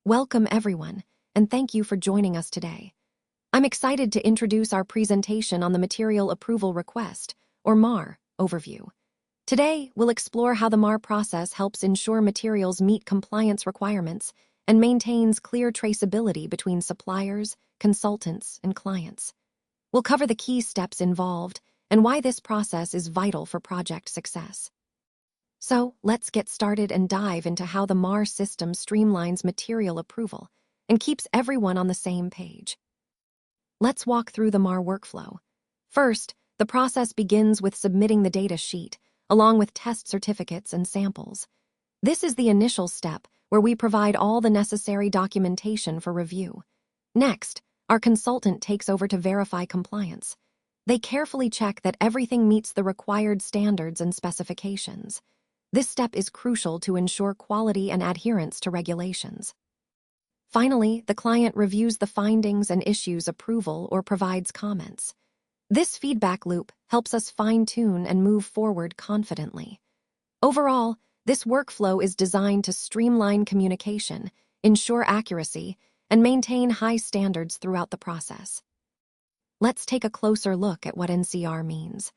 Welcome everyone, and thank you for joining us today. I'm excited to introduce our presentation on the Material Approval Request, or MAR, overview. Today, we'll explore how the MAR process helps ensure materials meet compliance requirements and maintains clear traceability between suppliers, consultants, and clients. We'll cover the key steps involved and why this process is vital for project success. So, let's get started and dive into how the MAR system streamlines material approval and keeps everyone on the same page. Let's walk through the MAR workflow. First, the process begins with submitting the data sheet, along with test certificates and samples. This is the initial step where we provide all the necessary documentation for review. Next, our consultant takes over to verify compliance. They carefully check that everything meets the required standards and specifications. This step is crucial to ensure quality and adherence to regulations. Finally, the client reviews the findings and issues approval or provides comments. This feedback loop helps us fine-tune and move forward confidently. Overall, this workflow is designed to streamline communication, ensure accuracy, and maintain high standards throughout the process. Let's take a closer look at what NCR means.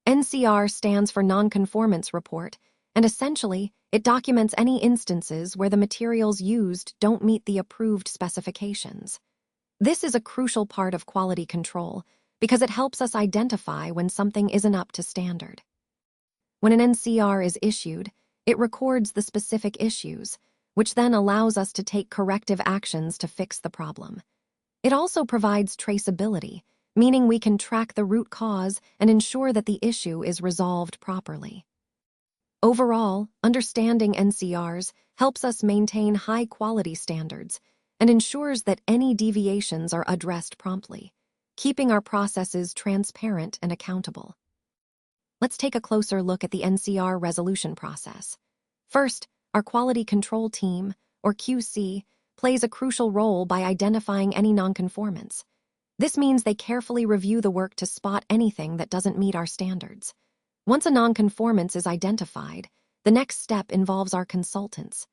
NCR stands for Nonconformance Report, and essentially, it documents any instances where the materials used don't meet the approved specifications. This is a crucial part of quality control because it helps us identify when something isn't up to standard. When an NCR is issued, it records the specific issues, which then allows us to take corrective actions to fix the problem. It also provides traceability, meaning we can track the root cause and ensure that the issue is resolved properly. Overall, understanding NCRs helps us maintain high-quality standards and ensures that any deviations are addressed promptly, keeping our processes transparent and accountable. Let's take a closer look at the NCR Resolution process. First, our quality control team, or QC, plays a crucial role by identifying any nonconformance. This means they carefully review the work to spot anything that doesn't meet our standards. Once a nonconformance is identified, the next step involves our consultants.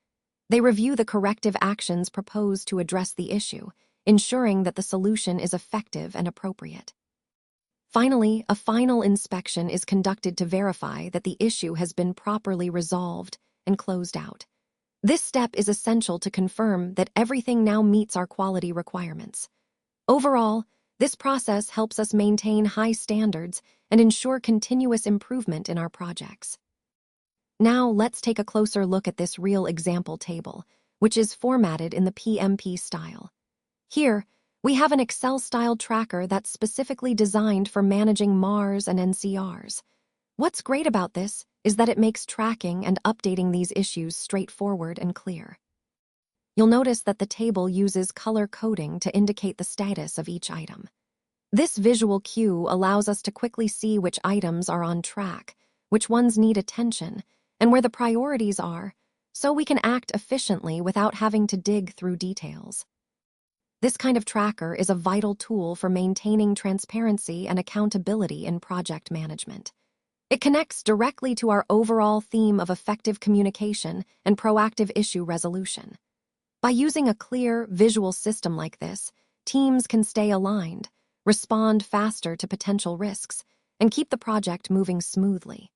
They review the corrective actions proposed to address the issue, ensuring that the solution is effective and appropriate. Finally, a final inspection is conducted to verify that the issue has been properly resolved and closed out. This step is essential to confirm that everything now meets our quality requirements. Overall, this process helps us maintain high standards and ensure continuous improvement in our projects. Now, let's take a closer look at this real example table, which is formatted in the PMP style. Here, we have an Excel-style tracker that's specifically designed for managing MARs and NCRs. What's great about this is that it makes tracking and updating these issues straightforward and clear. You'll notice that the table uses color coding to indicate the status of each item. This visual cue allows us to quickly see which items are on track, which ones need attention, and where the priorities are, so we can act efficiently without having to dig through details. This kind of tracker is a vital tool for maintaining transparency and accountability in project management. It connects directly to our overall theme of effective communication and proactive issue resolution. By using a clear, visual system like this, teams can stay aligned, respond faster to potential risks, and keep the project moving smoothly.